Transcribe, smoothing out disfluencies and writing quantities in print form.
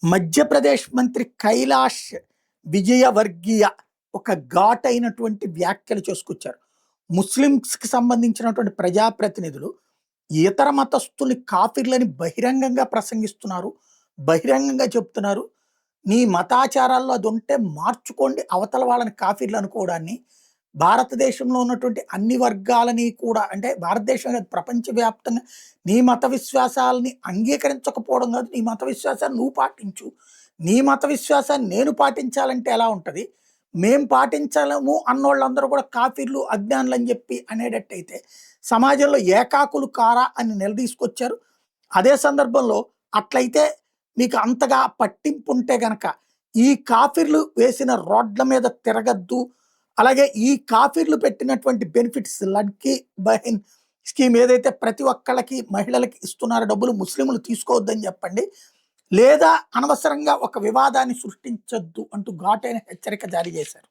మధ్యప్రదేశ్ మంత్రి కైలాష్ విజయవర్గీయ ఒక ఘాటైనటువంటి వ్యాఖ్యలు చేసుకొచ్చారు. ముస్లిమ్స్‌కి సంబంధించినటువంటి ప్రజాప్రతినిధులు ఇతర మతస్థుల్ని కాఫిర్లని బహిరంగంగా ప్రసంగిస్తున్నారు. బహిరంగంగా చెప్తున్నారు. నీ మతాచారాల్లో అదుంటే మార్చుకోండి. అవతల వాళ్ళని కాఫిర్లు అనుకోవడాన్ని భారతదేశంలో ఉన్నటువంటి అన్ని వర్గాలని కూడా అంటే భారతదేశం కాదు ప్రపంచవ్యాప్తంగా నీ మత విశ్వాసాలని అంగీకరించకపోవడం కాదు. నీ మత విశ్వాసాన్ని నువ్వు పాటించు. నీ మత విశ్వాసాన్ని నేను పాటించాలంటే ఎలా ఉంటది? మేం పాటించలేము అన్నోళ్ళందరూ కూడా కాఫీర్లు, అజ్ఞానులు అని చెప్పి అనేటట్టయితే సమాజంలో ఏకాకులు కారా అని నిలదీసుకొచ్చారు. అదే సందర్భంలో అట్లయితే మీకు అంతగా పట్టింపు ఉంటే గనక ఈ కాఫీర్లు వేసిన రోడ్ల మీద తిరగద్దు. అలాగే ఈ కాఫీర్లు పెట్టినటువంటి బెనిఫిట్స్ లడ్కీ బహిన్ స్కీమ్ ఏదైతే ప్రతి ఒక్కళ్ళకి మహిళలకి ఇస్తున్నారో డబ్బులు ముస్లింలు తీసుకోవద్దని చెప్పండి. లేదా అనవసరంగా ఒక వివాదాన్ని సృష్టించొద్దు అంటూ ఘాటైన హెచ్చరిక జారీ చేశారు.